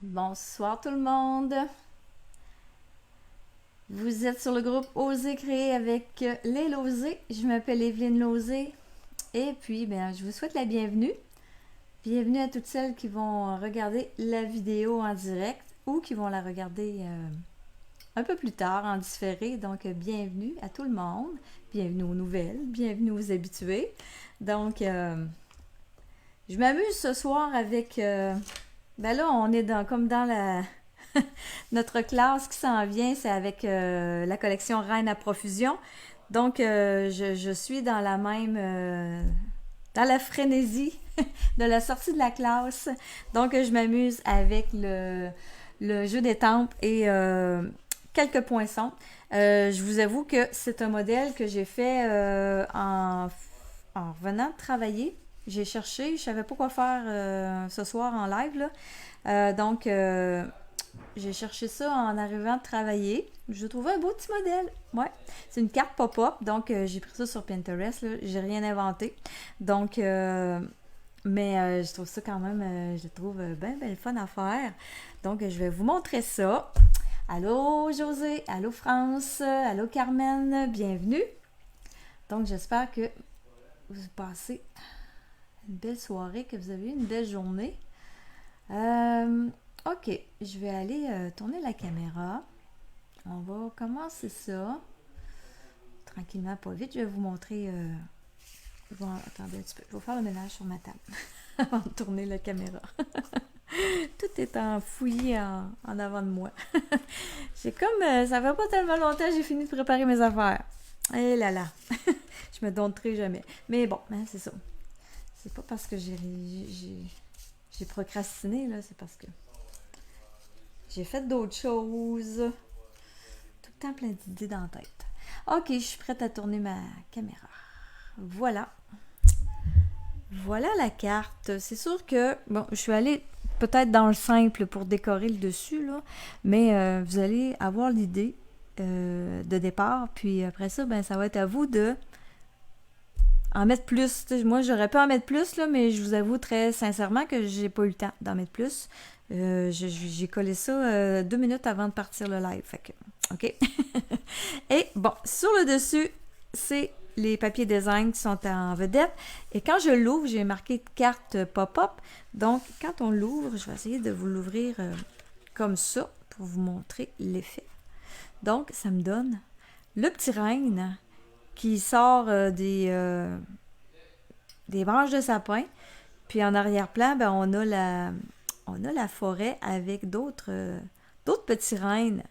Bonsoir tout le monde. Vous êtes sur le groupe Oser créer avec les Lausée. Je m'appelle Evelyne Lausée et puis je vous souhaite la bienvenue. Bienvenue à toutes celles qui vont regarder la vidéo en direct ou qui vont la regarder un peu plus tard en différé. Donc bienvenue à tout le monde. Bienvenue aux nouvelles, bienvenue aux habitués. Donc je m'amuse ce soir avec... là, on est comme dans la... Notre classe qui s'en vient, c'est avec la collection Reine à profusion. Donc, je suis dans la même... dans la frénésie de la sortie de la classe. Donc, je m'amuse avec le jeu des tempes et quelques poinçons. Je vous avoue que c'est un modèle que j'ai fait en revenant de travailler. J'ai cherché, je savais pas quoi faire ce soir en live, là. Donc, j'ai cherché ça en arrivant de travailler. Je trouvais un beau petit modèle. Ouais. C'est une carte pop-up, donc j'ai pris ça sur Pinterest, là. J'ai rien inventé. Donc, je trouve ça quand même, je trouve bien fun à faire. Donc, je vais vous montrer ça. Allô José, allô France, allô Carmen, bienvenue. Donc, j'espère que vous passez une belle soirée, que vous avez eu une belle journée. Ok, je vais aller tourner la caméra. On va commencer ça. Tranquillement, pas vite. Je vais vous montrer... attendez un petit peu. Je vais faire le ménage sur ma table avant de tourner la caméra. Tout est enfouillé en avant de moi. J'ai comme... ça fait pas tellement longtemps que j'ai fini de préparer mes affaires. Et là là. Je me donnerai jamais. Mais bon, c'est ça. C'est pas parce que j'ai procrastiné, là. C'est parce que j'ai fait d'autres choses. Tout le temps plein d'idées dans la tête. Ok, je suis prête à tourner ma caméra. Voilà. Voilà la carte. C'est sûr que, je suis allée peut-être dans le simple pour décorer le dessus, là, mais vous allez avoir l'idée de départ. Puis après ça, ça va être à vous de en mettre plus. Moi, j'aurais pu en mettre plus, là, mais je vous avoue très sincèrement que j'ai pas eu le temps d'en mettre plus. J'ai collé ça 2 minutes avant de partir le live. Fait que, OK. Et bon, sur le dessus, c'est les papiers design qui sont en vedette. Et quand je l'ouvre, j'ai marqué carte pop-up. Donc, quand on l'ouvre, je vais essayer de vous l'ouvrir comme ça pour vous montrer l'effet. Donc, ça me donne le petit renne qui sort des branches de sapin. Puis en arrière-plan, on a la forêt avec d'autres petits rennes.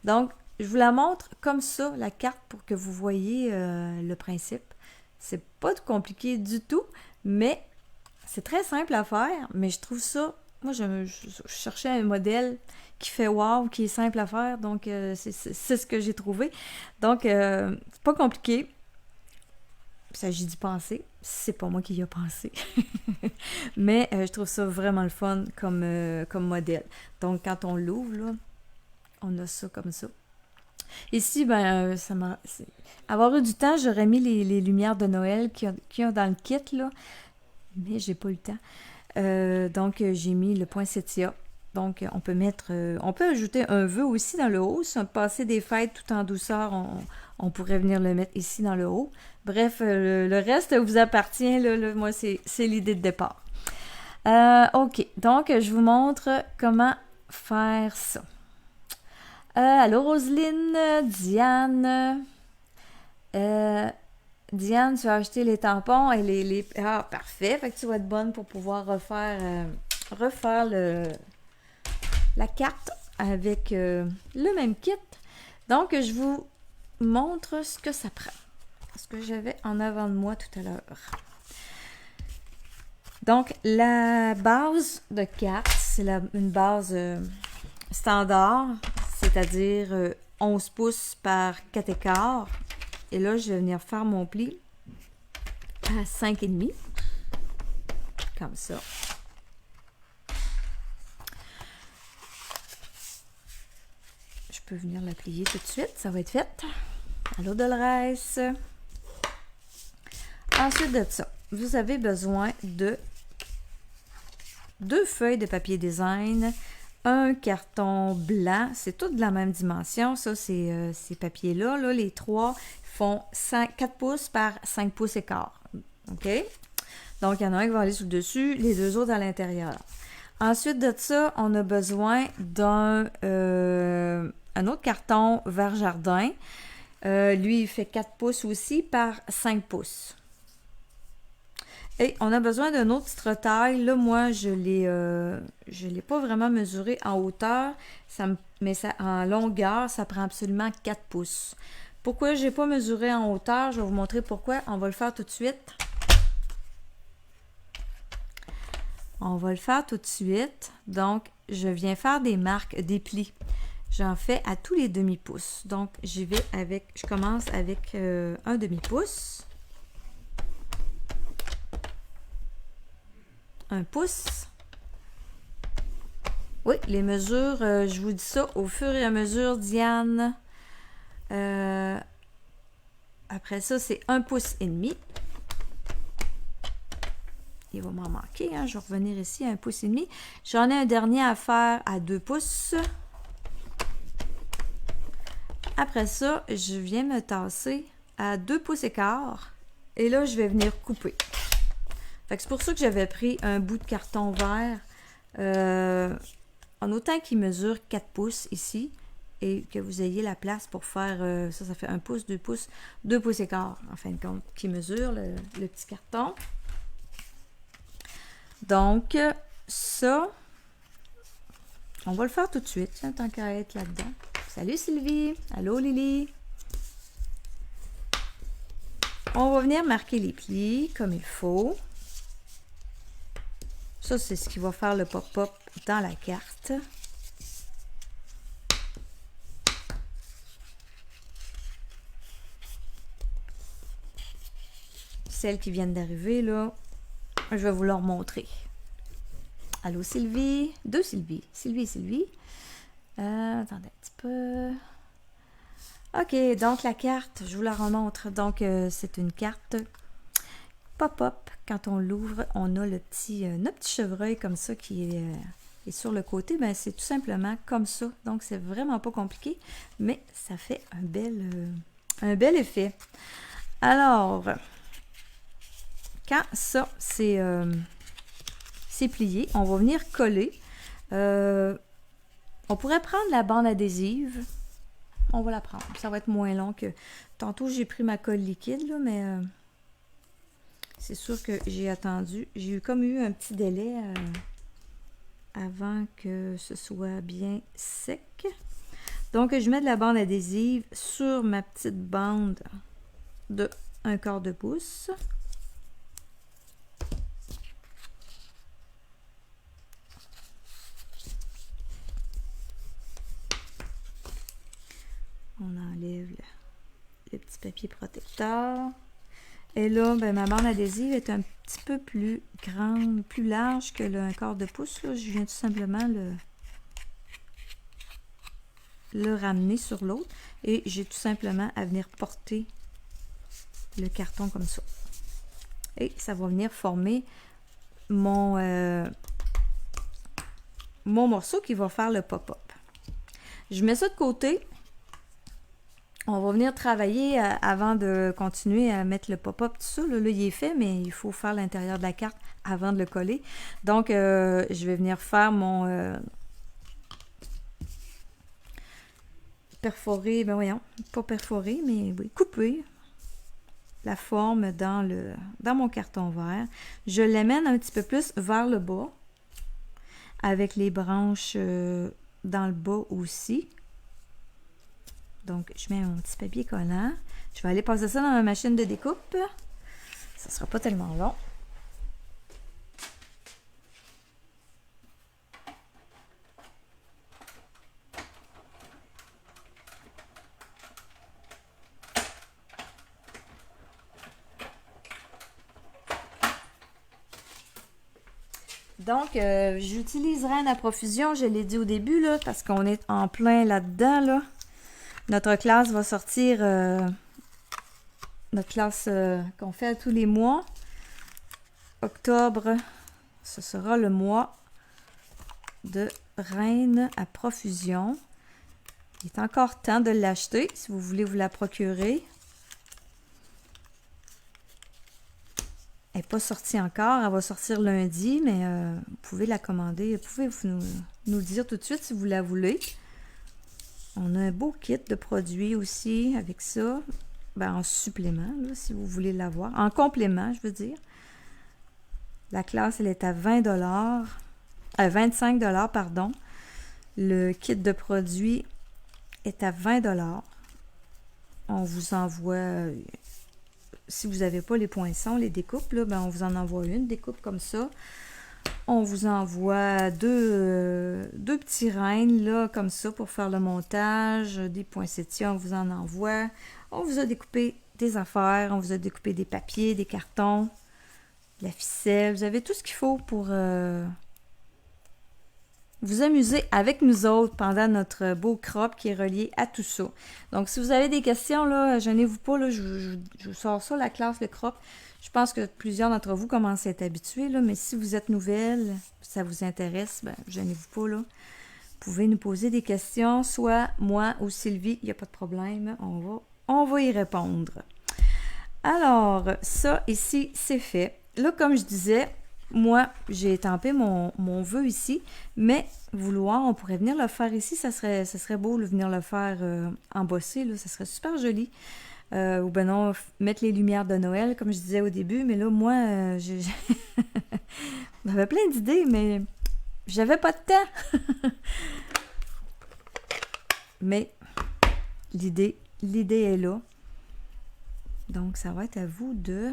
Donc, je vous la montre comme ça, la carte, pour que vous voyez le principe. C'est pas compliqué du tout, mais c'est très simple à faire. Mais je trouve ça... Moi, je cherchais un modèle qui fait wow, qui est simple à faire. Donc, c'est ce que j'ai trouvé. Donc, c'est pas compliqué. Il s'agit d'y penser. C'est pas moi qui y ai pensé. Mais je trouve ça vraiment le fun comme modèle. Donc, quand on l'ouvre, là, on a ça comme ça. Ici, ça m'a... Avoir eu du temps, j'aurais mis les lumières de Noël qu'il y a dans le kit, là. Mais j'ai pas eu le temps. Donc, j'ai mis le poinsettia. Donc, on peut ajouter un vœu aussi dans le haut. Si on passait des fêtes tout en douceur, on pourrait venir le mettre ici dans le haut. Bref, le reste vous appartient. Là, moi, c'est l'idée de départ. OK. Donc, je vous montre comment faire ça. Allô, Roselyne, Diane. Diane, tu as acheté les tampons et les... Ah, parfait. Fait que tu vas être bonne pour pouvoir refaire la carte avec le même kit. Donc, je vous montre ce que ça prend. Ce que j'avais en avant de moi tout à l'heure. Donc, la base de carte, c'est une base standard, c'est-à-dire 11 pouces par 4 écarts. Et là, je vais venir faire mon pli à 5,5. Comme ça. Je peux venir la plier tout de suite. Ça va être fait. Allô, Dolores. Ensuite de ça, vous avez besoin de 2 feuilles de papier design, un carton blanc. C'est tout de la même dimension. Ça, c'est ces papiers-là. Là, les trois font 4 pouces par 5 pouces et quart. OK? Donc, il y en a un qui va aller sur le dessus, les deux autres à l'intérieur. Ensuite de ça, on a besoin d'un un autre carton vert jardin. Lui, il fait 4 pouces aussi par 5 pouces. Et on a besoin d'un autre titre taille. Là, moi, je l'ai pas vraiment mesuré en hauteur, mais en longueur, ça prend absolument 4 pouces. Pourquoi je n'ai pas mesuré en hauteur? Je vais vous montrer pourquoi. On va le faire tout de suite. On va le faire tout de suite. Donc, je viens faire des marques, des plis. J'en fais à tous les demi-pouces. Donc, je commence avec un demi-pouce. 1 pouce. Oui, les mesures, je vous dis ça au fur et à mesure, Diane. Après ça, c'est 1 pouce et demi. Il va m'en manquer, hein? Je vais revenir ici à 1 pouce et demi. J'en ai un dernier à faire à 2 pouces. Après ça, je viens me tasser à 2 pouces et quart. Et là, je vais venir couper. C'est pour ça que j'avais pris un bout de carton vert. En autant qu'il mesure 4 pouces ici. Et que vous ayez la place pour faire, ça fait 1 pouce, 2 pouces, 2 pouces et quart, en fin de compte, qui mesure le petit carton. Donc, ça, on va le faire tout de suite, tiens, tant qu'à être là-dedans. Salut Sylvie! Allô Lily! On va venir marquer les plis comme il faut. Ça, c'est ce qui va faire le pop-up dans la carte. Celles qui viennent d'arriver, là, je vais vous leur montrer. Allô Sylvie? 2 Sylvie. Sylvie et Sylvie. Attendez un petit peu. OK, donc la carte, je vous la remontre. Donc, c'est une carte pop-up. Quand on l'ouvre, on a notre petit chevreuil comme ça qui est sur le côté. Ben, c'est tout simplement comme ça. Donc, c'est vraiment pas compliqué, mais ça fait un bel effet. Alors, quand ça, c'est plié, on va venir coller. On pourrait prendre la bande adhésive. On va la prendre. Ça va être moins long que... Tantôt, j'ai pris ma colle liquide, là, mais c'est sûr que j'ai attendu. J'ai comme eu un petit délai avant que ce soit bien sec. Donc, je mets de la bande adhésive sur ma petite bande de 1/4 de pouce. On enlève le petit papier protecteur. Et là, ben, ma bande adhésive est un petit peu plus grande, plus large que le 1/4 de pouce. Là. Je viens tout simplement le ramener sur l'autre. Et j'ai tout simplement à venir porter le carton comme ça. Et ça va venir former mon morceau qui va faire le pop-up. Je mets ça de côté. On va venir travailler avant de continuer à mettre le pop-up, tout ça. Là, il est fait, mais il faut faire l'intérieur de la carte avant de le coller. Donc, je vais venir faire mon perforer, ben voyons, pas perforer, mais oui, couper la forme dans mon carton vert. Je l'amène un petit peu plus vers le bas, avec les branches dans le bas aussi. Donc, je mets mon petit papier collant. Je vais aller passer ça dans ma machine de découpe. Ça ne sera pas tellement long. Donc, j'utiliserai un à profusion, je l'ai dit au début, là, parce qu'on est en plein là-dedans, là. Notre classe va sortir, notre classe qu'on fait à tous les mois. Octobre, ce sera le mois de reine à profusion. Il est encore temps de l'acheter si vous voulez vous la procurer. Elle n'est pas sortie encore, elle va sortir lundi, mais vous pouvez la commander. Vous pouvez nous le dire tout de suite si vous la voulez. On a un beau kit de produits aussi avec ça. Ben, en supplément, là, si vous voulez l'avoir. En complément, je veux dire. La classe, elle est à 20 $. 25 $, pardon. Le kit de produits est à 20 $. On vous envoie... si vous n'avez pas les poinçons, les découpes, là, ben on vous en envoie une découpe comme ça. On vous envoie deux petits reines, là, comme ça, pour faire le montage. Des poinsettias, on vous en envoie. On vous a découpé des affaires, on vous a découpé des papiers, des cartons, de la ficelle. Vous avez tout ce qu'il faut pour vous amuser avec nous autres pendant notre beau crop qui est relié à tout ça. Donc, si vous avez des questions, là, gênez-vous pas, là, je vous sors ça, la classe, le crop. Je pense que plusieurs d'entre vous commencent à être habitués, là, mais si vous êtes nouvelle, ça vous intéresse, ben, gênez-vous pas, là. Vous pouvez nous poser des questions, soit moi ou Sylvie, il n'y a pas de problème, on va y répondre. Alors, ça ici, c'est fait. Là, comme je disais, moi, j'ai étampé mon vœu ici, mais vouloir, on pourrait venir le faire ici, ça serait beau de venir le faire embossé, là, ça serait super joli. Ou ben non, mettre les lumières de Noël, comme je disais au début, mais là, moi, j'avais plein d'idées, mais j'avais pas de temps. Mais l'idée est là. Donc, ça va être à vous de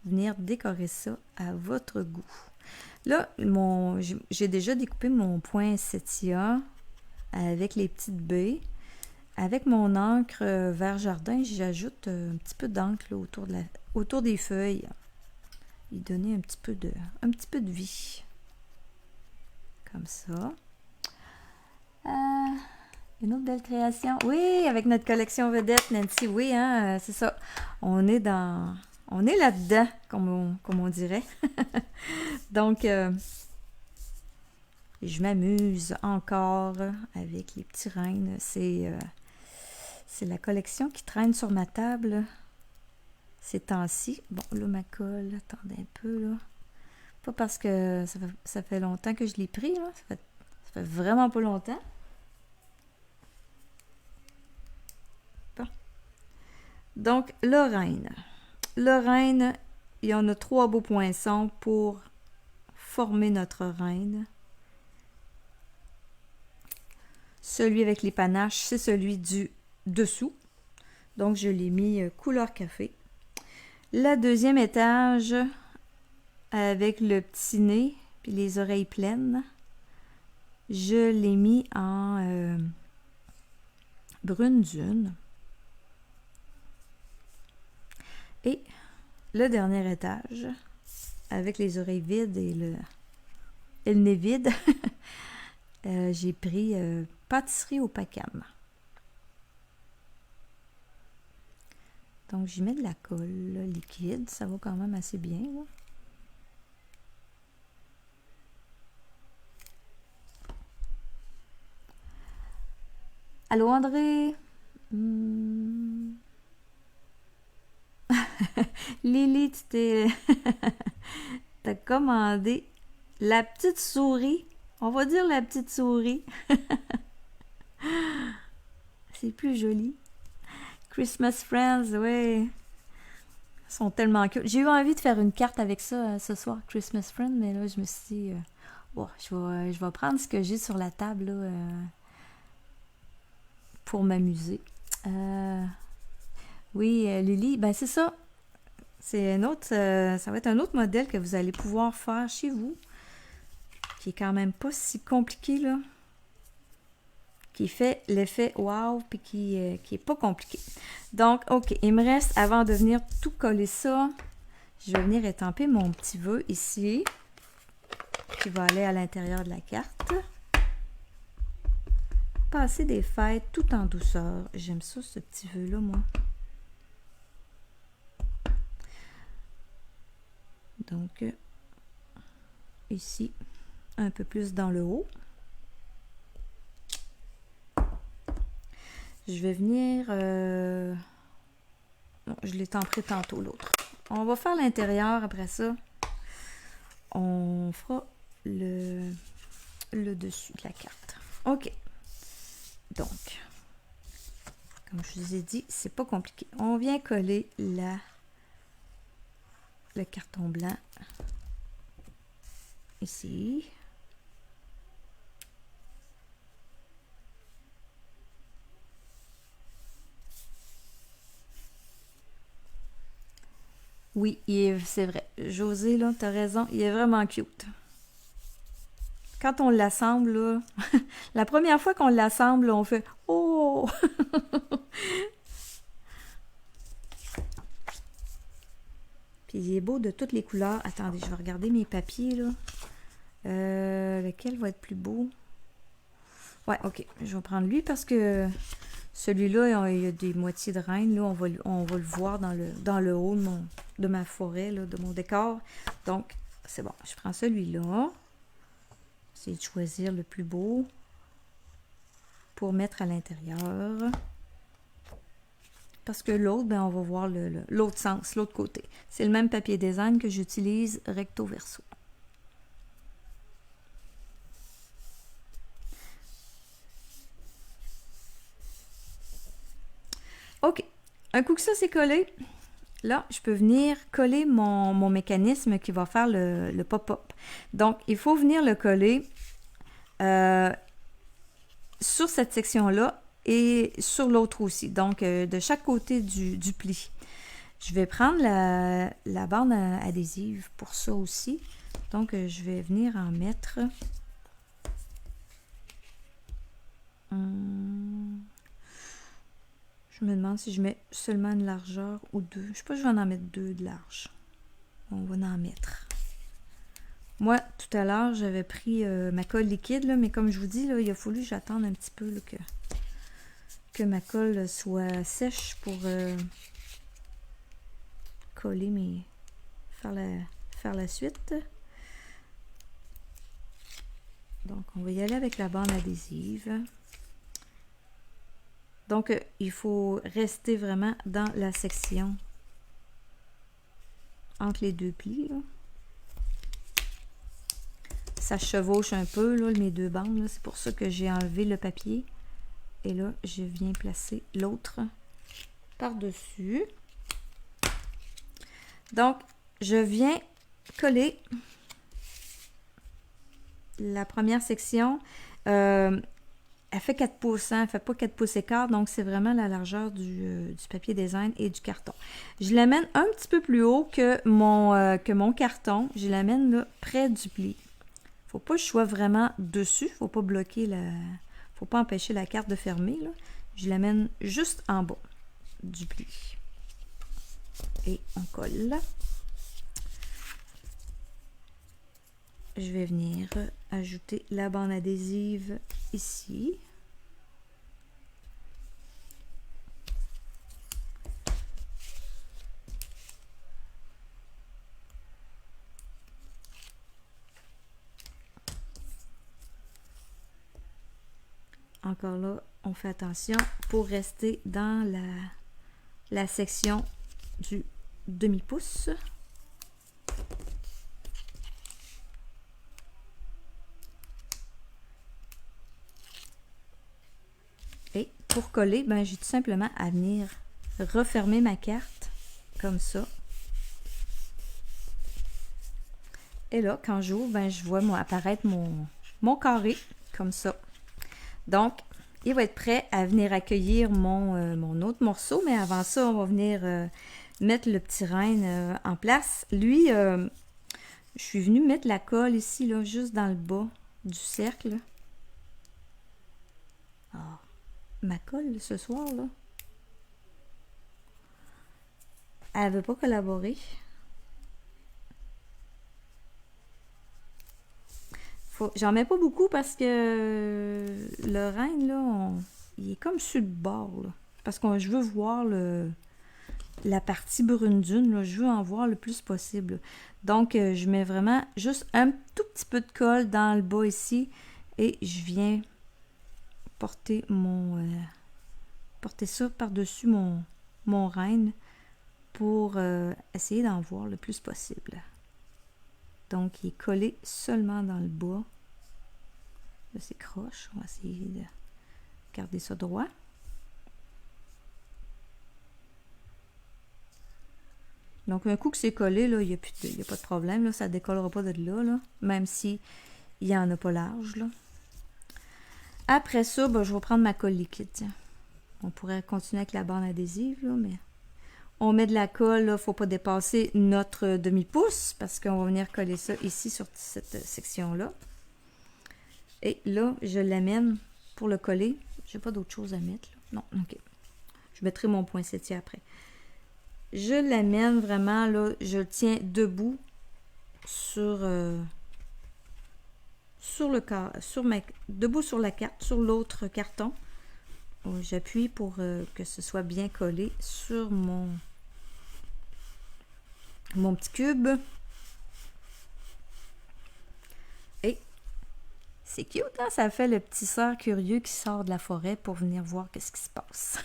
venir décorer ça à votre goût. Là, j'ai déjà découpé mon poinsettia avec les petites baies. Avec mon encre vert jardin, j'ajoute un petit peu d'encre autour des feuilles. Y donner un petit peu de vie. Comme ça. Une autre belle création. Oui, avec notre collection vedette, Nancy. Oui, hein, c'est ça. On est là-dedans, comme on dirait. Donc, je m'amuse encore avec les petits reines. C'est la collection qui traîne sur ma table ces temps-ci. Bon, là, ma colle, attendez un peu, là. Pas parce que ça fait longtemps que je l'ai pris, là. Ça fait vraiment pas longtemps. Bon. Donc, le reine. Le reine, il y en a 3 beaux poinçons pour former notre reine. Celui avec les panaches, c'est celui du dessous. Donc, je l'ai mis couleur café. Le deuxième étage, avec le petit nez puis les oreilles pleines, je l'ai mis en brune dune. Et le dernier étage, avec les oreilles vides et le nez vide, j'ai pris pâtisserie au pacam. Donc, j'y mets de la colle liquide. Ça va quand même assez bien, là. Allô, André? Lily, t'as commandé la petite souris. On va dire la petite souris. C'est plus joli. Christmas Friends, ouais. Ils sont tellement cute. J'ai eu envie de faire une carte avec ça ce soir, Christmas Friends, mais là, je me suis dit, je vais prendre ce que j'ai sur la table là, pour m'amuser. Oui, Lily, ben c'est ça. C'est un autre, ça va être un autre modèle que vous allez pouvoir faire chez vous, qui est quand même pas si compliqué, là. Qui fait l'effet wow, puis qui est pas compliqué. Donc, OK, il me reste, avant de venir tout coller ça, je vais venir étamper mon petit vœu ici, qui va aller à l'intérieur de la carte. Passer des fêtes tout en douceur. J'aime ça, ce petit vœu-là, moi. Donc, ici, un peu plus dans le haut. Je vais venir... Bon, je l'ai tempré tantôt, l'autre. On va faire l'intérieur après ça. On fera le dessus de la carte. OK. Donc, comme je vous ai dit, c'est pas compliqué. On vient coller le carton blanc ici. Oui, c'est vrai. José, là, t'as raison, il est vraiment cute. Quand on l'assemble, là, la première fois qu'on l'assemble, on fait « Oh! » Puis il est beau de toutes les couleurs. Attendez, je vais regarder mes papiers, là. Lequel va être plus beau? Ouais, OK. Je vais prendre lui parce que celui-là, il y a des moitiés de reine. Là, on va le voir dans le haut de ma forêt, là, de mon décor. Donc, c'est bon. Je prends celui-là. Essayer de choisir le plus beau pour mettre à l'intérieur. Parce que l'autre, ben, on va voir l'autre sens, l'autre côté. C'est le même papier design que j'utilise recto verso. OK. Un coup que ça c'est collé, là, je peux venir coller mon mécanisme qui va faire le pop-up. Donc, il faut venir le coller sur cette section-là et sur l'autre aussi. Donc, de chaque côté du pli. Je vais prendre la bande adhésive pour ça aussi. Donc, je vais venir en mettre... Je me demande si je mets seulement une largeur ou deux. Je sais pas, je vais en mettre deux de large. On va en mettre. Moi, tout à l'heure, j'avais pris ma colle liquide, là, mais comme je vous dis, là, il a fallu que j'attende un petit peu là, que ma colle soit sèche pour coller faire la suite. Donc, on va y aller avec la bande adhésive. Donc, il faut rester vraiment dans la section entre les deux plis. Là. Ça chevauche un peu, là, mes deux bandes. C'est pour ça que j'ai enlevé le papier. Et là, je viens placer l'autre par-dessus. Donc, je viens coller la première section. Elle fait 4 pouces, hein? Elle ne fait pas 4 pouces et quart, donc c'est vraiment la largeur du papier design et du carton. Je l'amène un petit peu plus haut que mon carton. Je l'amène là près du pli. Il ne faut pas que je sois vraiment dessus. Il ne faut pas bloquer faut pas empêcher la carte de fermer. Là. Je l'amène juste en bas du pli. Et on colle. Je vais venir ajouter la bande adhésive ici. Encore là, on fait attention pour rester dans la section du demi-pouce. Et pour coller, ben, j'ai tout simplement à venir refermer ma carte comme ça. Et là, quand j'ouvre, ben, je vois apparaître mon carré comme ça. Donc, il va être prêt à venir accueillir mon autre morceau. Mais avant ça, on va venir mettre le petit renne en place. Lui, je suis venue mettre la colle ici, là, juste dans le bas du cercle. Oh, ma colle ce soir, là, elle veut pas collaborer. J'en mets pas beaucoup parce que le renne, là, il est comme sur le bord, là. Parce que je veux voir la partie brune dune, là, je veux en voir le plus possible. Donc, je mets vraiment juste un tout petit peu de colle dans le bas ici et je viens porter mon porter ça par-dessus mon rène pour essayer d'en voir le plus possible. Donc, il est collé seulement dans le bas. Là, c'est croche. On va essayer de garder ça droit. Donc, un coup que c'est collé, là, il n'y a pas de problème. Là, ça ne décollera pas de là, même si il n'y en a pas large. Là. Après ça, ben, je vais prendre ma colle liquide. Tiens. On pourrait continuer avec la bande adhésive, là, mais on met de la colle. Il ne faut pas dépasser notre demi-pouce parce qu'on va venir coller ça ici sur cette section-là. Et là, je l'amène pour le coller. Je n'ai pas d'autre chose à mettre. Là. Non, OK. Je mettrai mon poinsettia après. Je l'amène vraiment, là, je le tiens debout sur debout sur la carte, sur l'autre carton. J'appuie pour que ce soit bien collé sur mon petit cube. Et c'est cute, hein? Ça fait le petit cerf curieux qui sort de la forêt pour venir voir qu'est-ce qui se passe.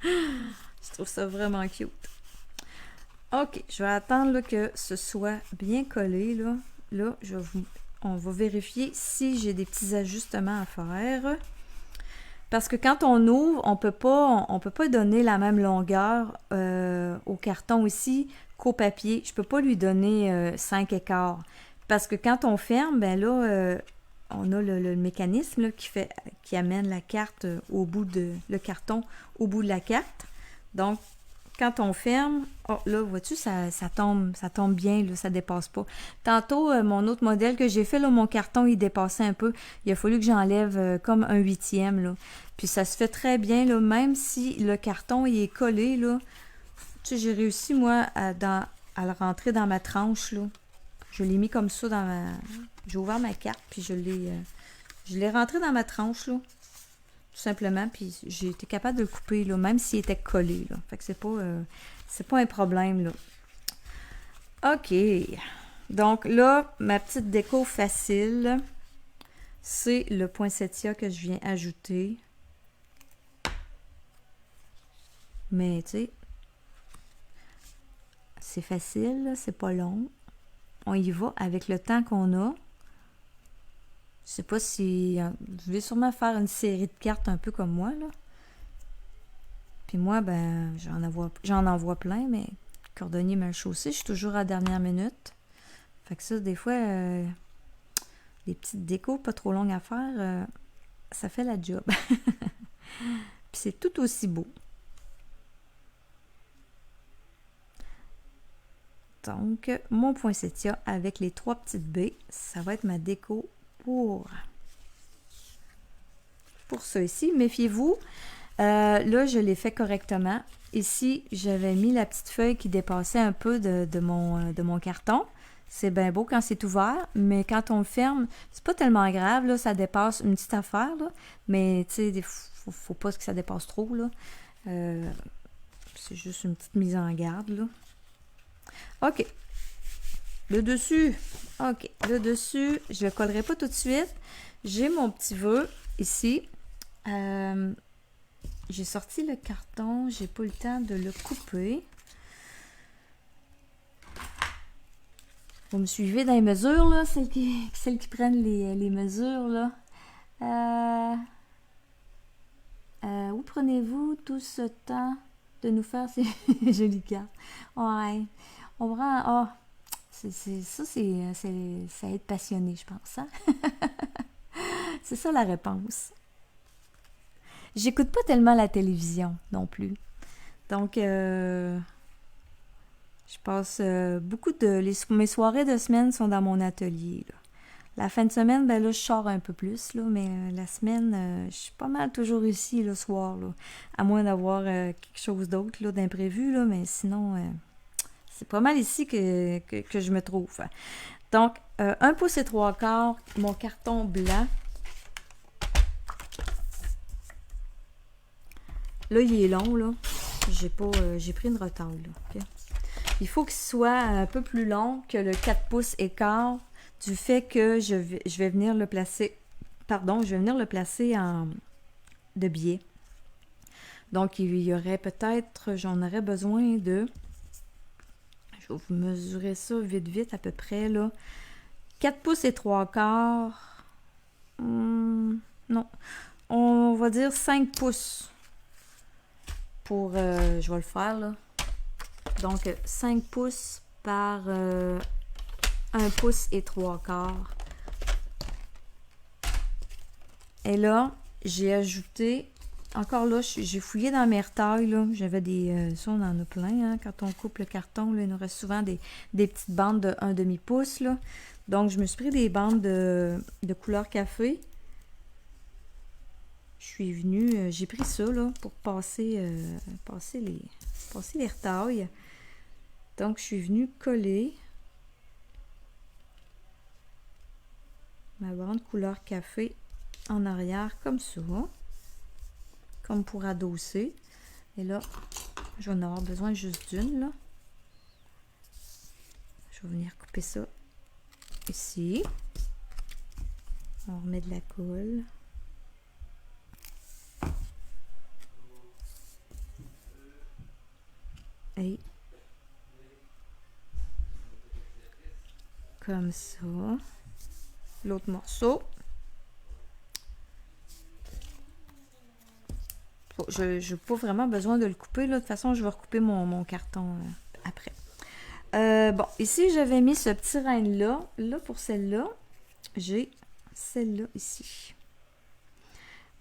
Je trouve ça vraiment cute. OK, je vais attendre là, que ce soit bien collé. Là, on va vérifier si j'ai des petits ajustements à faire. Parce que quand on ouvre, on peut pas donner la même longueur au carton ici qu'au papier. Je peux pas lui donner 5 écarts. Parce que quand on ferme, ben là, on a le mécanisme là, qui amène la carte le carton au bout de la carte. Donc, quand on ferme, oh, là, vois-tu, ça tombe bien, là, ça dépasse pas. Tantôt, mon autre modèle que j'ai fait, là, mon carton, il dépassait un peu. Il a fallu que j'enlève comme un 8e, là. Puis ça se fait très bien, là, même si le carton, il est collé, là. Tu sais, j'ai réussi, moi, à le rentrer dans ma tranche, là. Je l'ai mis comme ça dans ma... J'ai ouvert ma carte, puis je l'ai rentré dans ma tranche, là. Tout simplement, puis j'ai été capable de le couper, là, même s'il était collé, là. Fait que c'est pas un problème, là. OK. Donc là, ma petite déco facile, c'est le poinsettia que je viens ajouter. Mais, tu sais, c'est facile, là, c'est pas long. On y va avec le temps qu'on a. Je sais pas si... Je vais sûrement faire une série de cartes un peu comme moi, là. Puis moi, ben, j'en envoie plein, mais cordonnier mal chaussé, je suis toujours à la dernière minute. Fait que ça, des fois, des petites décos pas trop longues à faire, ça fait la job. Puis c'est tout aussi beau. Donc, mon poinsettia avec les 3 petites baies, ça va être ma déco pour ça ici. Méfiez-vous, là, je l'ai fait correctement. Ici, j'avais mis la petite feuille qui dépassait un peu de mon carton. C'est bien beau quand c'est ouvert, mais quand on le ferme, c'est pas tellement grave, là, ça dépasse une petite affaire, là, mais tu sais, faut pas que ça dépasse trop, là. C'est juste une petite mise en garde, là. OK. Le dessus, OK. Le dessus, je le collerai pas tout de suite. J'ai mon petit vœu ici. J'ai sorti le carton. J'ai pas eu le temps de le couper. Vous me suivez dans les mesures, là? Celles qui prennent les mesures, là. Où prenez-vous tout ce temps de nous faire ces jolies cartes? Ouais. On prend... Oh, ça aide passionné, je pense. Hein? C'est ça la réponse. J'écoute pas tellement la télévision non plus. Donc, je passe beaucoup mes soirées de semaine sont dans mon atelier. Là. La fin de semaine, ben là, je sors un peu plus, là, mais la semaine, je suis pas mal toujours ici le soir, là, à moins d'avoir quelque chose d'autre là, d'imprévu, là, mais sinon, c'est pas mal ici que je me trouve. Donc, 1 pouce et 3/4, mon carton blanc. Là, il est long, là. J'ai pris une retaille, là. Okay? Il faut qu'il soit un peu plus long que le 4 pouces et quart du fait que je vais venir le placer, en de biais. Donc, il y aurait peut-être, j'en aurais besoin de, je vais vous mesurer ça vite, vite, à peu près, là. 4 pouces et 3 quarts. Non. On va dire 5 pouces. Pour, je vais le faire, là. Donc, 5 pouces par 1 pouce et 3 quarts. Et là, j'ai ajouté, encore là, j'ai fouillé dans mes retailles, là. J'avais des, ça, on en a plein, hein. Quand on coupe le carton, là, il nous reste souvent des petites bandes de 1 demi-pouce, là. Donc, je me suis pris des bandes de couleur café. Je suis venue, j'ai pris ça, là, pour passer les retailles. Donc, je suis venue coller ma bande couleur café en arrière, comme ça. Comme pour adosser. Et là, je vais en avoir besoin juste d'une, là. Je vais venir couper ça ici. On remet de la colle. Et comme ça. L'autre morceau. Je n'ai pas vraiment besoin de le couper, là. De toute façon, je vais recouper mon carton après. Bon, ici, j'avais mis ce petit renne-là. Là, pour celle-là, j'ai celle-là ici.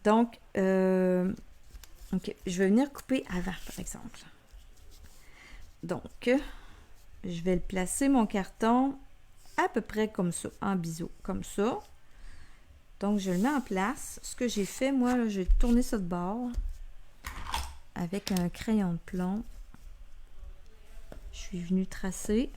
Donc, ok, je vais venir couper avant, par exemple. Donc, je vais le placer, mon carton, à peu près comme ça, en biseau, comme ça. Donc, je le mets en place. Ce que j'ai fait, moi, là, j'ai tourné ça de bord avec un crayon de plomb. Je suis venue tracer.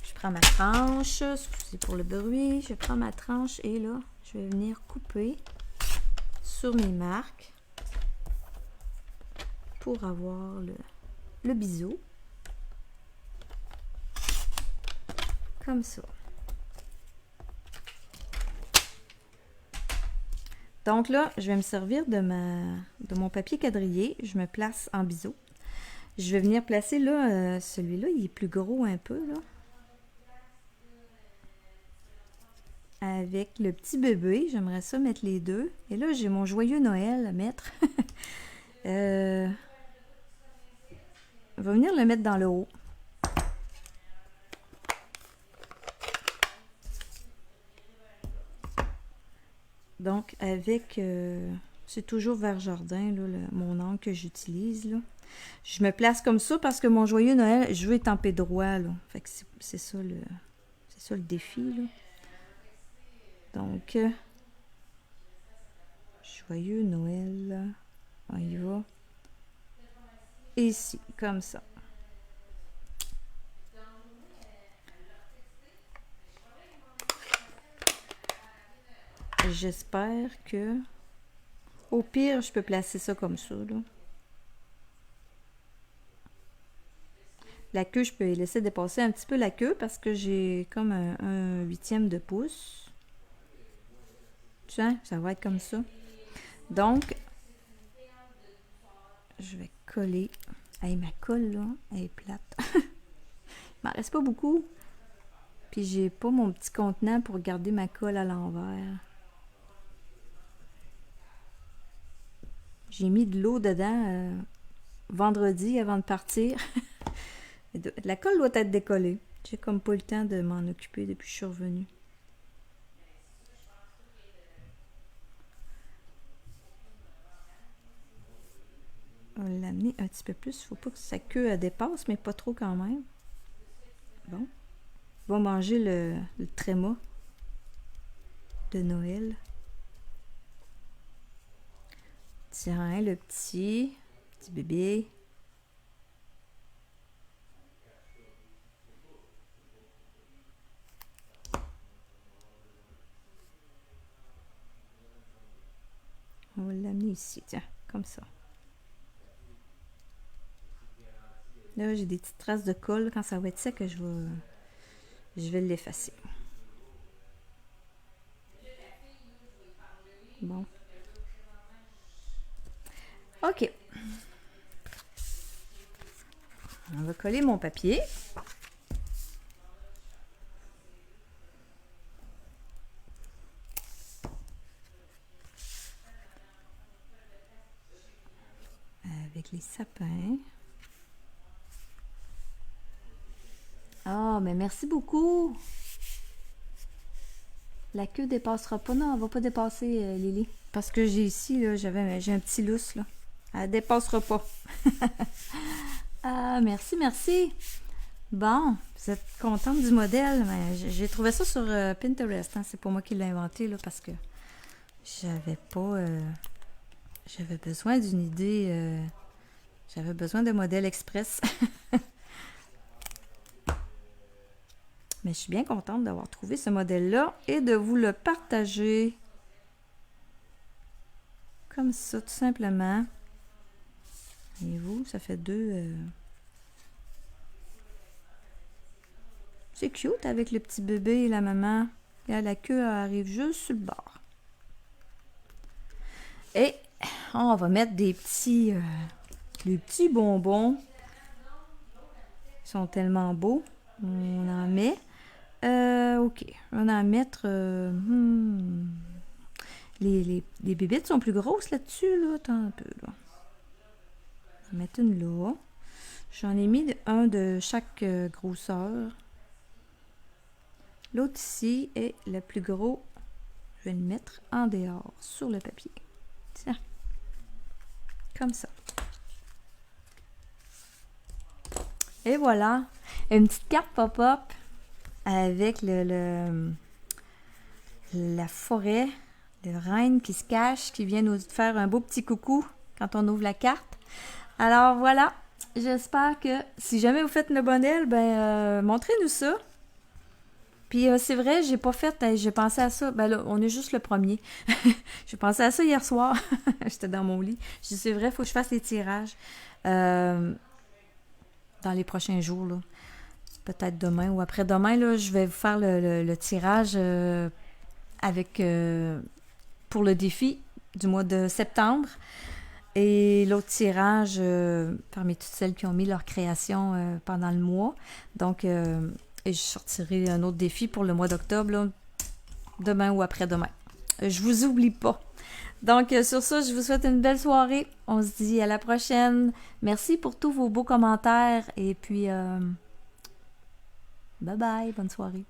Je prends ma tranche, excusez pour le bruit, je prends ma tranche et là, je vais venir couper sur mes marques pour avoir le biseau. Comme ça. Donc là, je vais me servir de mon papier quadrillé. Je me place en biseau. Je vais venir placer là, celui-là, il est plus gros un peu, là. Avec le petit bébé, j'aimerais ça mettre les deux. Et là, j'ai mon joyeux Noël à mettre. On va venir le mettre dans le haut. Donc, avec... c'est toujours vers jardin, là, mon angle que j'utilise, là. Je me place comme ça parce que mon joyeux Noël, je veux étamper droit, là. Fait que c'est ça le défi, là. Donc, joyeux Noël. On y va. Ici, comme ça. J'espère que... Au pire, je peux placer ça comme ça, là. La queue, je peux laisser dépasser un petit peu la queue parce que j'ai comme un huitième de pouce. Tiens, ça va être comme ça. Donc, je vais coller. Hey, ma colle, là, elle est plate. Il m'en reste pas beaucoup. Puis, j'ai pas mon petit contenant pour garder ma colle à l'envers. J'ai mis de l'eau dedans vendredi avant de partir. La colle doit être décollée. J'ai comme pas le temps de m'en occuper depuis que je suis revenue. On va l'amener un petit peu plus. Faut pas que sa queue dépasse, mais pas trop quand même. Bon. On va manger le tréma de Noël. Tiens, le petit bébé. On va l'amener ici, tiens, comme ça. Là, j'ai des petites traces de colle. Quand ça va être sec, je vais l'effacer. Bon. OK. On va coller mon papier. Avec les sapins. Ah, mais merci beaucoup. La queue dépassera pas. Non, elle va pas dépasser, Lily. Parce que j'ai ici, là, j'ai un petit lousse, là. Elle dépassera pas. Ah, merci, merci. Bon, vous êtes contente du modèle? J'ai trouvé ça sur Pinterest. Hein. C'est pas moi qui l'ai inventé, là, parce que j'avais pas... j'avais besoin d'une idée... j'avais besoin de modèle express. Mais je suis bien contente d'avoir trouvé ce modèle-là et de vous le partager. Comme ça, tout simplement. Et vous, ça fait deux... C'est cute avec le petit bébé et la maman. Et la queue arrive juste sur le bord. Et on va mettre des petits bonbons. Ils sont tellement beaux. On en met. OK. On va en mettre... Les bébites sont plus grosses là-dessus. Là. Attends un peu. Là. On va mettre une là. J'en ai mis un de chaque grosseur. L'autre ici est le plus gros. Je vais le mettre en dehors, sur le papier. Tiens. Comme ça. Et voilà. Une petite carte pop-up avec la forêt, le renne qui se cache, qui vient nous faire un beau petit coucou quand on ouvre la carte. Alors voilà. J'espère que si jamais vous faites le modèle, montrez-nous ça. Puis c'est vrai, j'ai pas fait, j'ai pensé à ça, là, on est juste le premier. J'ai pensé à ça hier soir, j'étais dans mon lit. Je dis, c'est vrai, il faut que je fasse les tirages dans les prochains jours, là. Peut-être demain ou après-demain, là, je vais vous faire le tirage pour le défi du mois de septembre. Et l'autre tirage parmi toutes celles qui ont mis leur création pendant le mois. Donc... et je sortirai un autre défi pour le mois d'octobre, là, demain ou après-demain. Je vous oublie pas. Donc, sur ça, je vous souhaite une belle soirée. On se dit à la prochaine. Merci pour tous vos beaux commentaires. Et puis, bye bye. Bonne soirée.